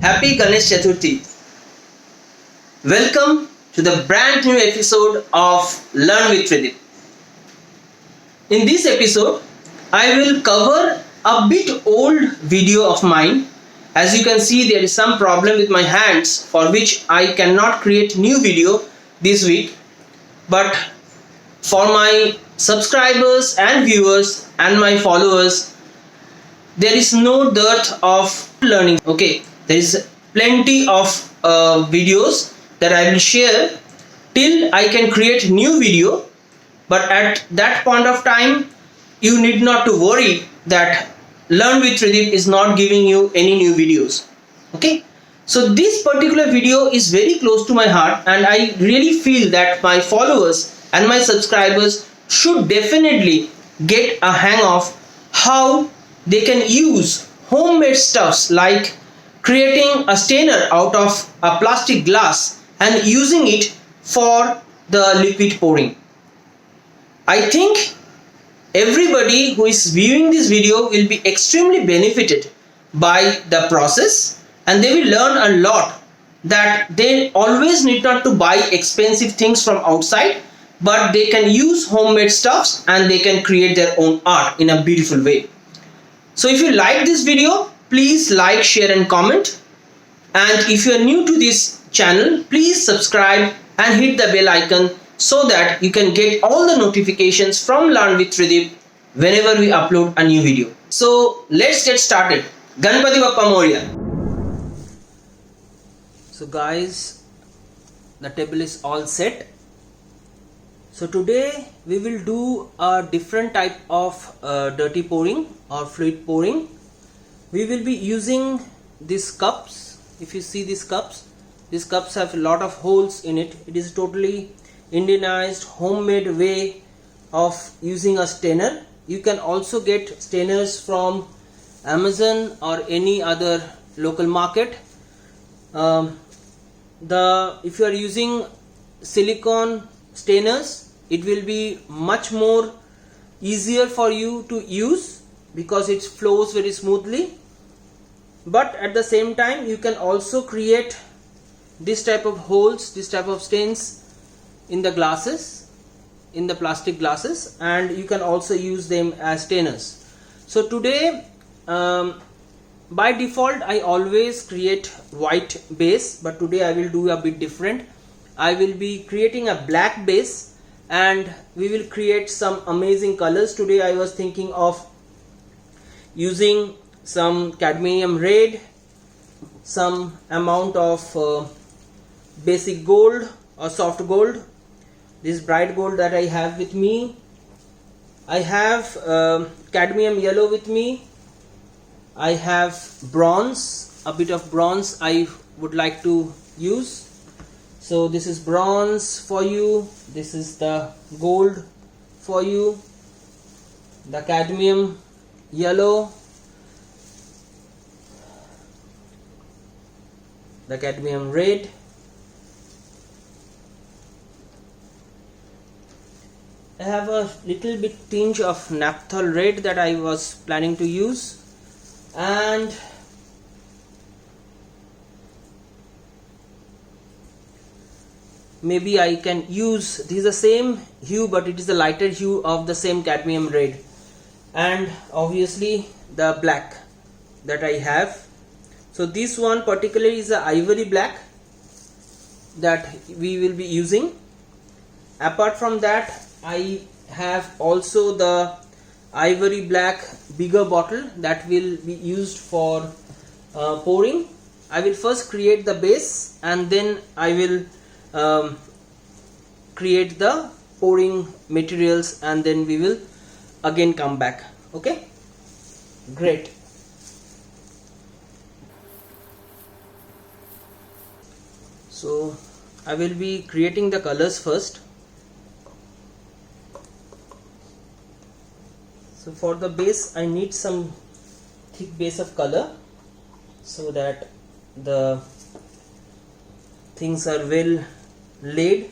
Happy Ganesh Chaturthi. Welcome to the brand new episode of Learn with Tridip. In this episode, I will cover a bit old video of mine. As you can see, there is some problem with my hands for which I cannot create new video this week. But for my subscribers and viewers and my followers, there is no dearth of learning. Okay, there is plenty of videos that I will share till I can create new video. But at that point of time, you need not to worry that Learn with Tridip is not giving you any new videos. Okay, so this particular video is very close to my heart, and I really feel that my followers and my subscribers should definitely get a hang of how they can use homemade stuffs like creating a stainer out of a plastic glass and using it for the liquid pouring. I think everybody who is viewing this video will be extremely benefited by the process, and they will learn a lot that they always need not to buy expensive things from outside, but they can use homemade stuffs and they can create their own art in a beautiful way. So if you like this video, please like, share and comment. And if you are new to this channel, please subscribe and hit the bell icon so that you can get all the notifications from Learn with Tridip whenever we upload a new video. So let's get started. Ganpati Bappa Moria. So guys, the table is all set. So today we will do a different type of dirty pouring or fluid pouring. We will be using these cups. If you see these cups have a lot of holes in it. It is totally Indianized homemade way of using a stainer. You can also get stainers from Amazon or any other local market. If you are using silicone stainers, it will be much more easier for you to use because it flows very smoothly. But at the same time, you can also create this type of holes, this type of stains in the glasses, in the plastic glasses, and you can also use them as stainers. So today, by default, I always create white base, but today I will do a bit different. I will be creating a black base and we will create some amazing colors. Today I was thinking of using some cadmium red, some amount of basic gold or soft gold, this bright gold that I have with me. I have cadmium yellow with me. I have bronze, a bit of bronze I would like to use. So this is bronze for you, this is the gold for you, the cadmium yellow, the cadmium red, I have a little bit tinge of naphthol red that I was planning to use, and maybe I can use, this is the same hue but it is the lighter hue of the same cadmium red, and obviously the black that I have. So this one particularly is the ivory black that we will be using. Apart from that, I have also the ivory black bigger bottle that will be used for pouring. I will first create the base and then I will create the pouring materials, and then we will again come back. Okay, great. So I will be creating the colors first. So for the base I need some thick base of color so that the things are well laid.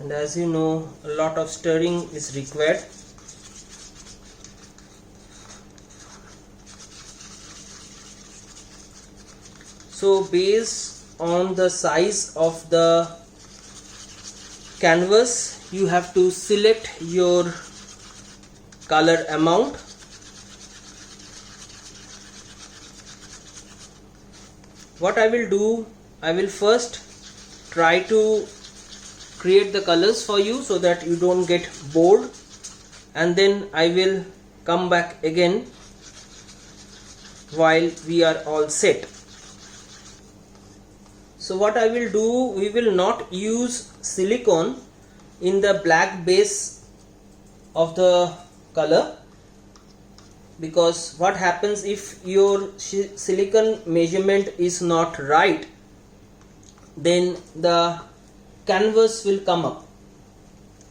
and as you know, a lot of stirring is required. So based on the size of the canvas, you have to select your color amount. What I will do, I will first try to create the colors for you so that you don't get bored, and then I will come back again while we are all set. So what I will do, we will not use silicone in the black base of the color, because what happens if your silicone measurement is not right, then the canvas will come up.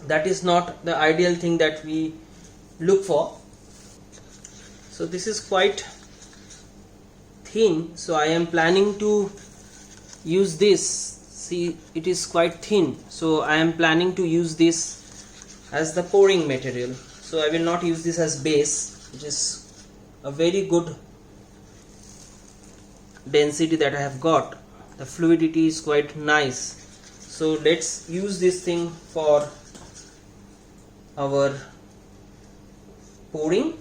That is not the ideal thing that we look for. So this is quite thin, so I am planning to use this. See, it is quite thin, so I am planning to use this as the pouring material. So I will not use this as base, which is a very good density that I have got. The fluidity is quite nice. So let's use this thing for our pouring.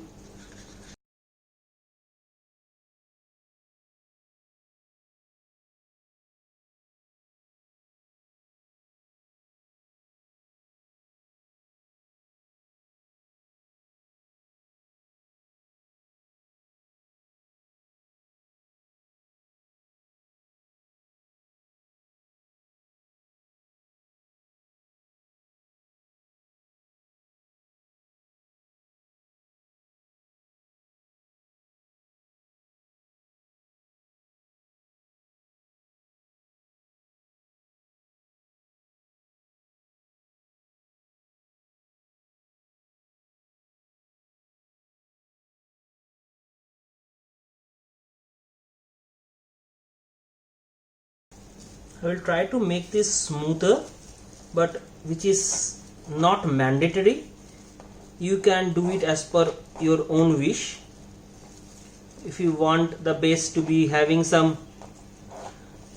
I will try to make this smoother, but which is not mandatory. You can do it as per your own wish. If you want the base to be having some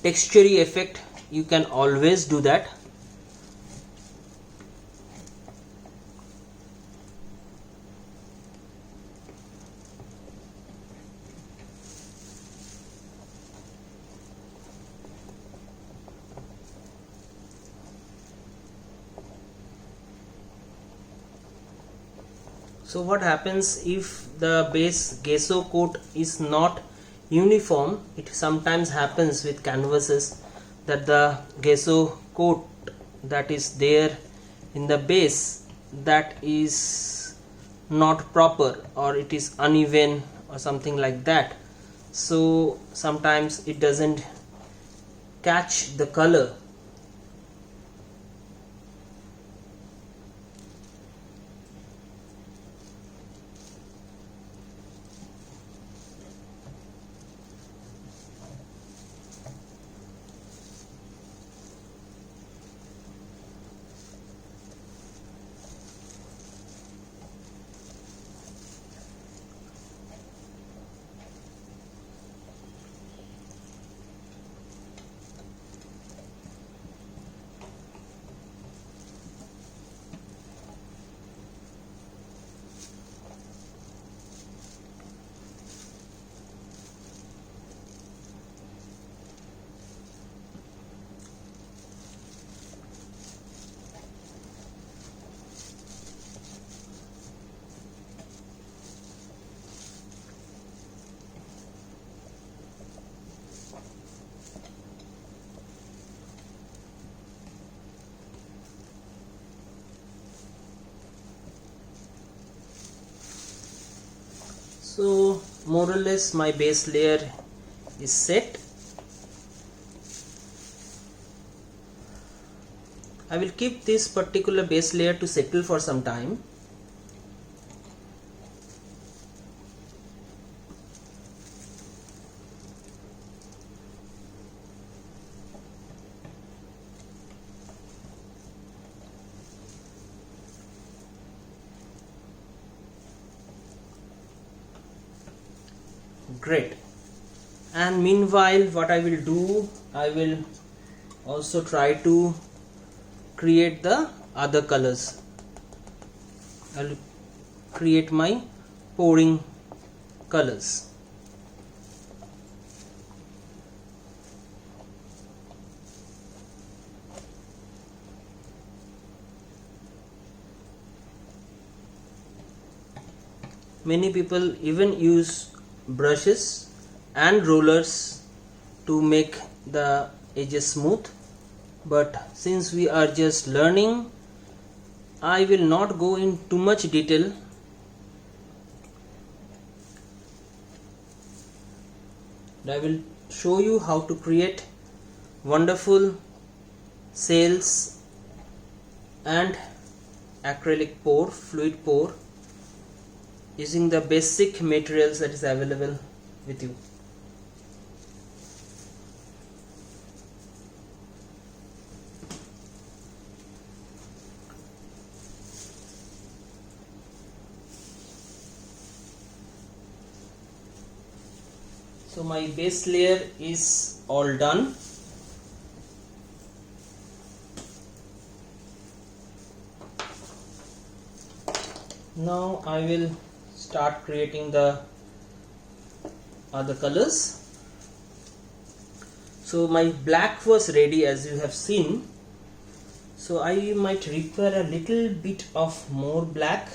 textury effect, you can always do that. So what happens if the base gesso coat is not uniform? It sometimes happens with canvases that the gesso coat that is there in the base, that is not proper, or it is uneven or something like that. So sometimes it doesn't catch the color. So more or less my base layer is set. I will keep this particular base layer to settle for some time. Great. And meanwhile, what I will do, I will also try to create the other colors. I'll create my pouring colors. Many people even use brushes and rollers to make the edges smooth, but since we are just learning, I will not go in too much detail. I will show you how to create wonderful sails and acrylic pour, fluid pour, using the basic materials that is available with you. So my base layer is all done. Now I will start creating the other colors. So my black was ready, as you have seen. So I might require a little bit of more black.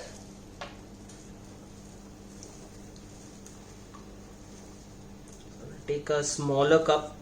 Take a smaller cup.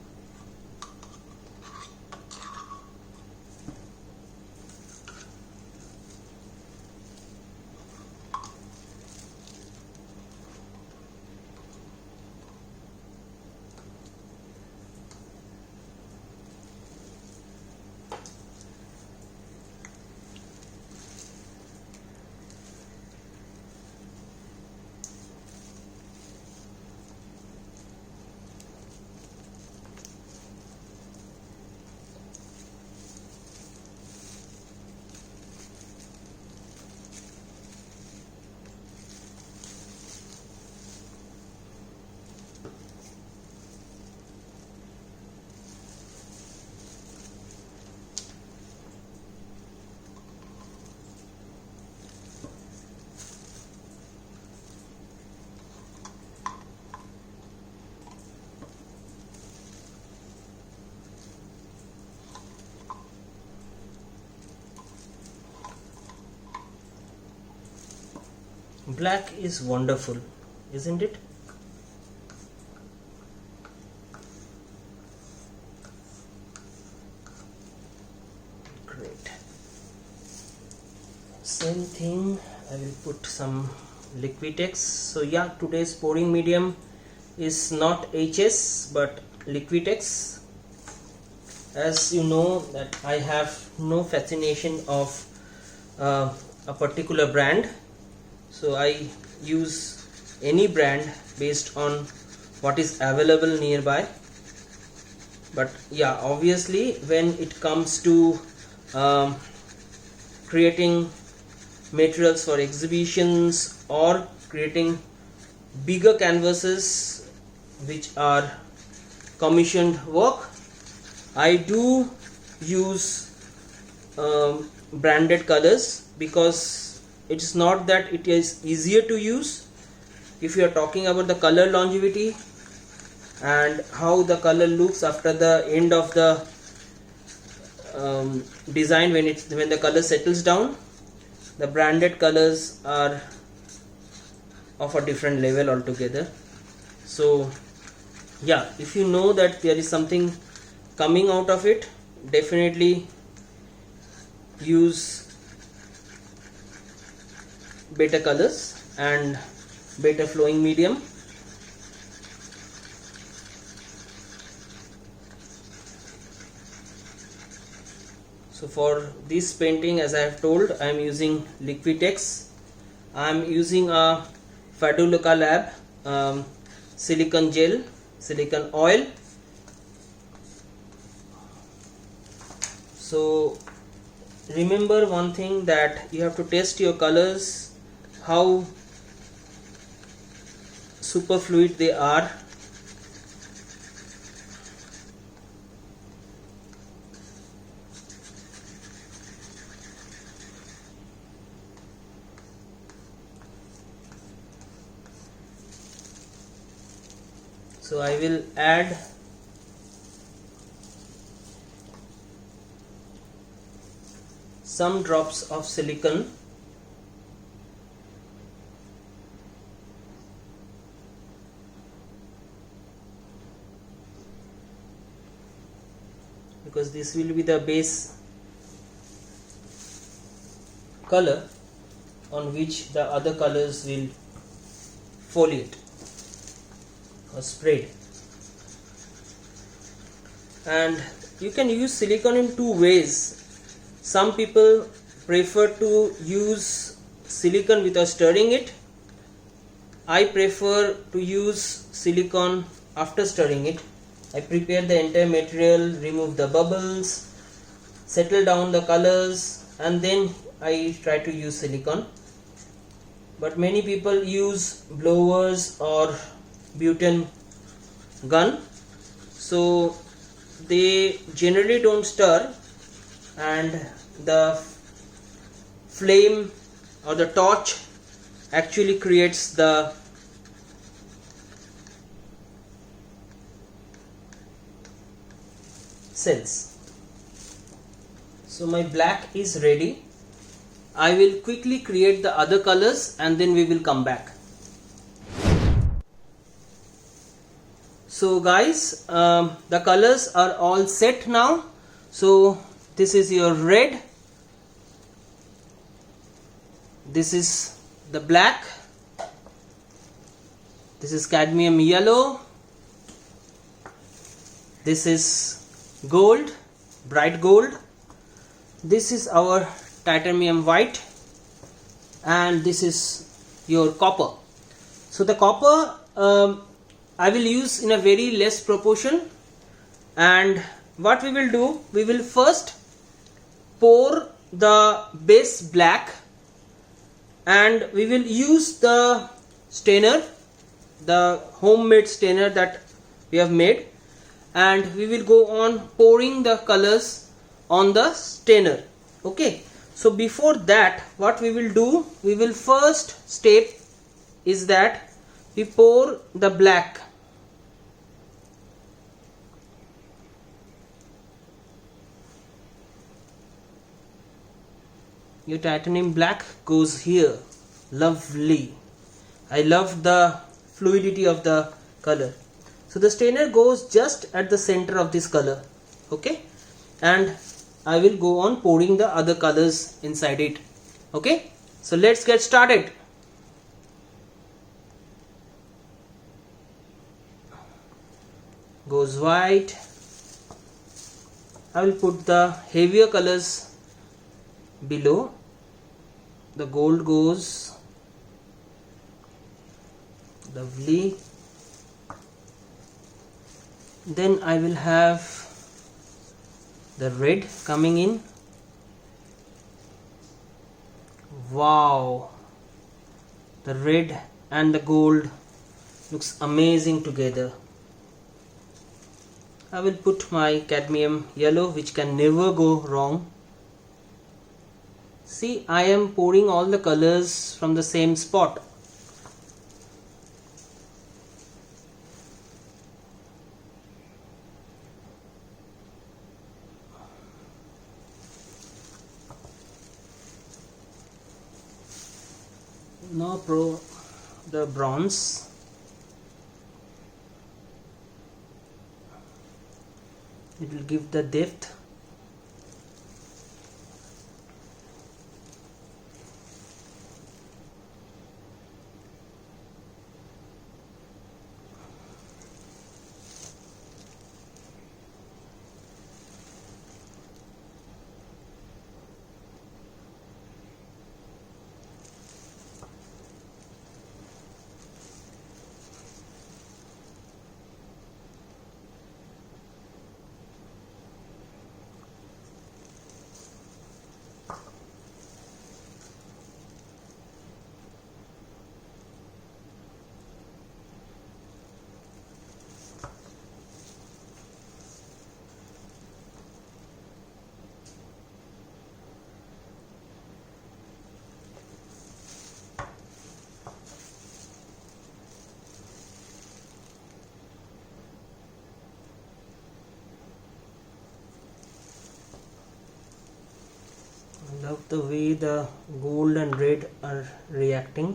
Black is wonderful, isn't it? Great. Same thing, I will put some Liquitex. So yeah, today's pouring medium is not HS but Liquitex. As you know that I have no fascination of a particular brand. So I use any brand based on what is available nearby. But yeah, obviously when it comes to creating materials for exhibitions or creating bigger canvases which are commissioned work, I do use branded colors, because it's not that it is easier to use. If you are talking about the color longevity and how the color looks after the end of the design, when the color settles down, the branded colors are of a different level altogether. So yeah, if you know that there is something coming out of it, definitely use better colors and better flowing medium. So for this painting, as I have told, I am using Liquitex. I am using a Faduloka Lab silicon gel, silicon oil. So remember one thing, that you have to test your colors, how super fluid they are. So I will add some drops of silicone. Because this will be the base color on which the other colors will foliate or spread. And you can use silicone in two ways. Some people prefer to use silicone without stirring it. I prefer to use silicone after stirring it. I prepare the entire material, remove the bubbles, settle down the colors, and then I try to use silicone. But many people use blowers or butane gun, so they generally don't stir, and the flame or the torch actually creates the cells. So my black is ready. I will quickly create the other colors and then we will come back. So guys, the colors are all set now. So this is your red, this is the black, this is cadmium yellow, this is gold, bright gold, this is our titanium white, and this is your copper. So the copper I will use in a very less proportion, and what we will do, we will first pour the base black and we will use the stainer, the homemade stainer that we have made, and we will go on pouring the colors on the stainer. Okay, so before that what we will do, we will first step is that we pour the black. Your titanium black goes here. Lovely. I love the fluidity of the color. So the stainer goes just at the center of this color. Okay, and I will go on pouring the other colors inside it. Okay, so let's get started. Goes white. I will put the heavier colors below. The gold goes. Lovely. Then I will have the red coming in. Wow, the red and the gold looks amazing together. I will put my cadmium yellow, which can never go wrong. See, I am pouring all the colors from the same spot. Now pour the bronze. It will give the depth. the way the gold and red are reacting.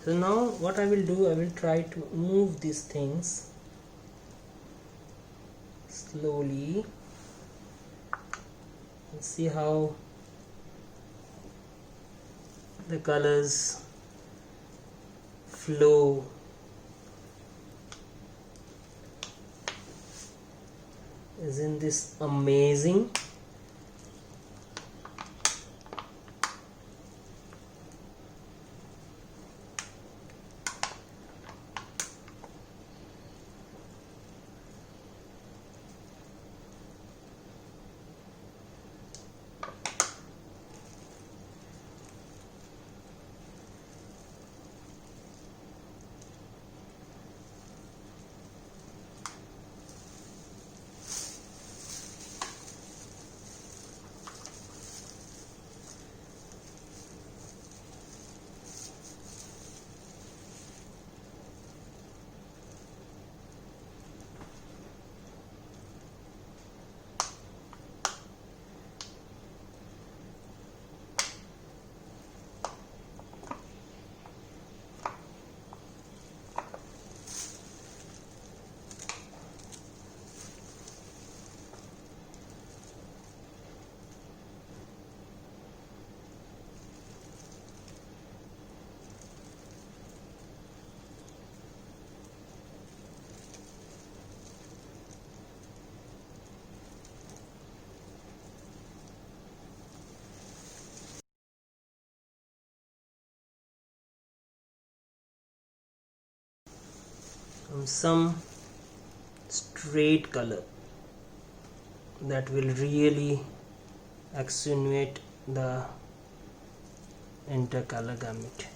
So now what I will do, I will try to move these things slowly and see how the colors flow. Isn't this amazing? Some straight color that will really accentuate the intercolor gamut.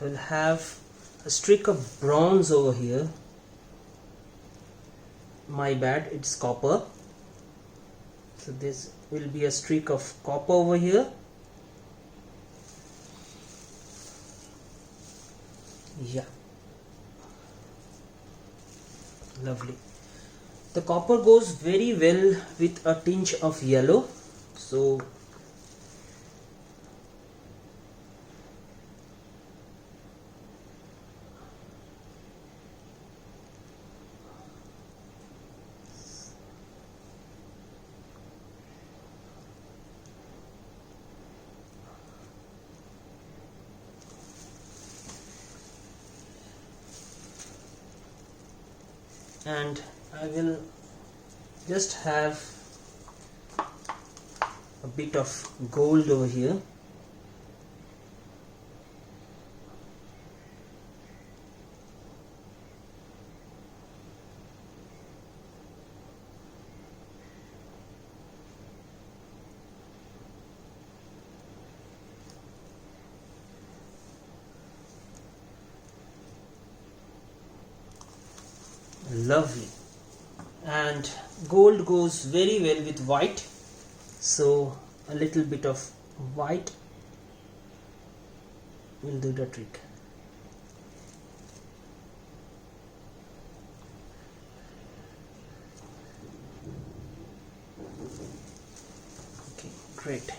I will have a streak of bronze over here. My bad, it's copper. So this will be a streak of copper over here. Yeah, lovely. The copper goes very well with a tinge of yellow, so and I will just have a bit of gold over here. Lovely. And gold goes very well with white, so a little bit of white will do the trick. Okay, great.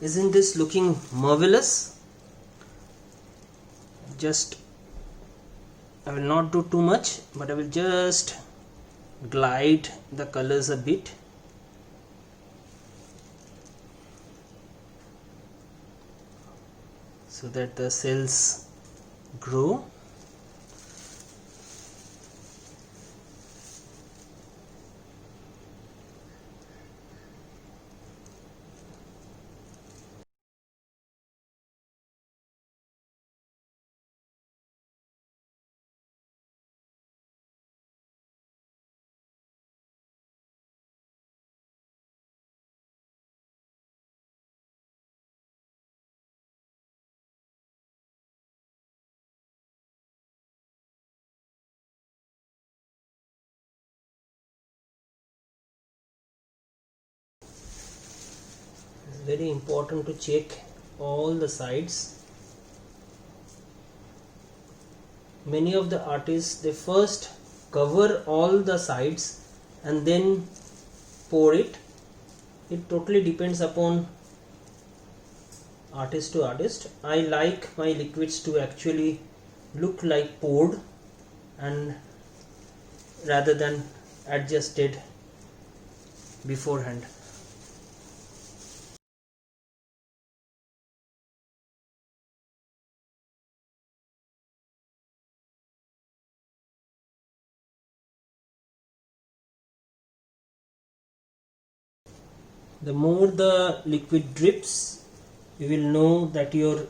Isn't this looking marvelous? Just I will not do too much, but I will just glide the colors a bit. So that the cells grow. very important to check all the sides. Many of the artists, they first cover all the sides and then pour it. It totally depends upon artist to artist. I like my liquids to actually look like poured and rather than adjusted beforehand. The more the liquid drips, you will know that your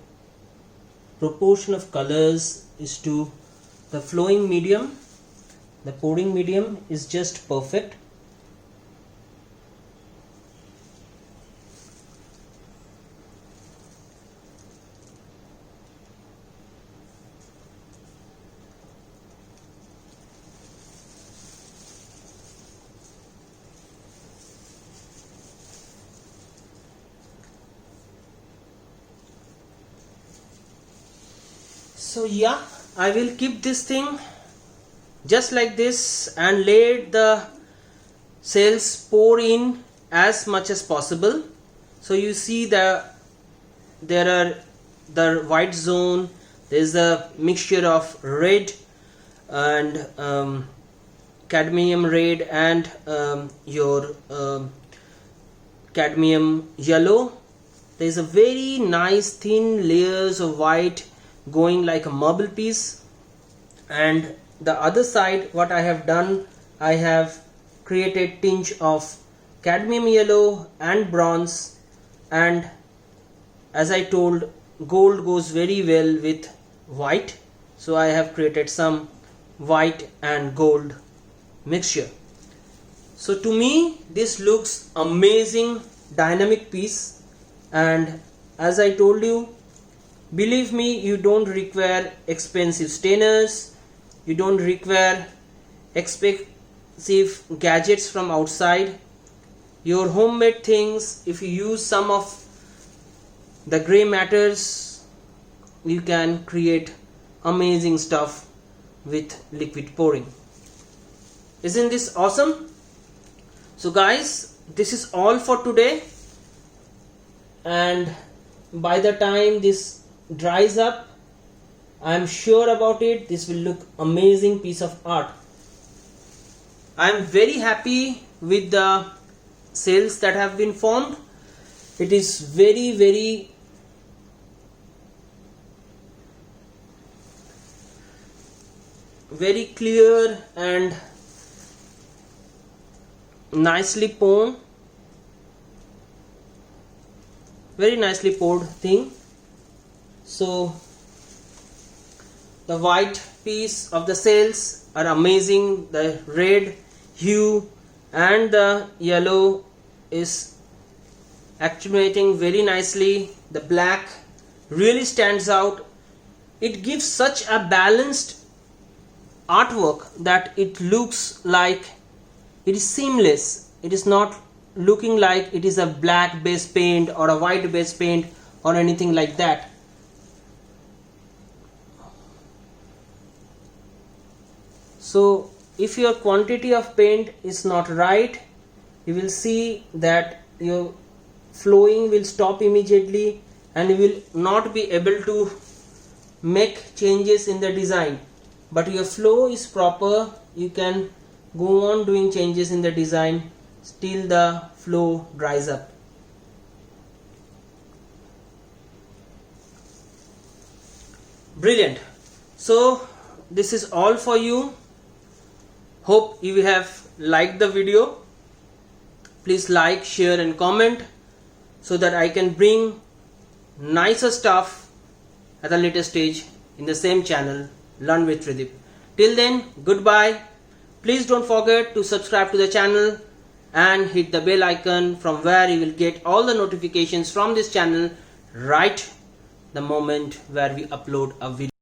proportion of colors is to the flowing medium. The pouring medium is just perfect. So yeah, I will keep this thing just like this and let the cells pour in as much as possible. So you see there are the white zone, there is a mixture of red and cadmium red and your cadmium yellow. There is a very nice thin layers of white going like a marble piece, and the other side what I have done, I have created tinge of cadmium yellow and bronze, and as I told, gold goes very well with white, so I have created some white and gold mixture. So to me this looks amazing dynamic piece, and as I told you, believe me, you don't require expensive stainers, you don't require expensive gadgets from outside. Your homemade things, if you use some of the gray matters, you can create amazing stuff with liquid pouring. Isn't this awesome? So guys, this is all for today, and by the time this dries up, I am sure about it, this will look amazing piece of art. I am very happy with the cells that have been formed. It is very clear and nicely poured, very nicely poured thing. So the white piece of the cells are amazing, the red hue and the yellow is accumulating very nicely, the black really stands out. It gives such a balanced artwork that it looks like it is seamless. It is not looking like it is a black base paint or a white base paint or anything like that. So if your quantity of paint is not right, you will see that your flowing will stop immediately and you will not be able to make changes in the design. But your flow is proper, you can go on doing changes in the design till the flow dries up. Brilliant. So this is all for you. Hope you have liked the video. Please like, share and comment so that I can bring nicer stuff at a later stage in the same channel, Learn with Tridip. Till then, goodbye. Please don't forget to subscribe to the channel and hit the bell icon from where you will get all the notifications from this channel right the moment where we upload a video.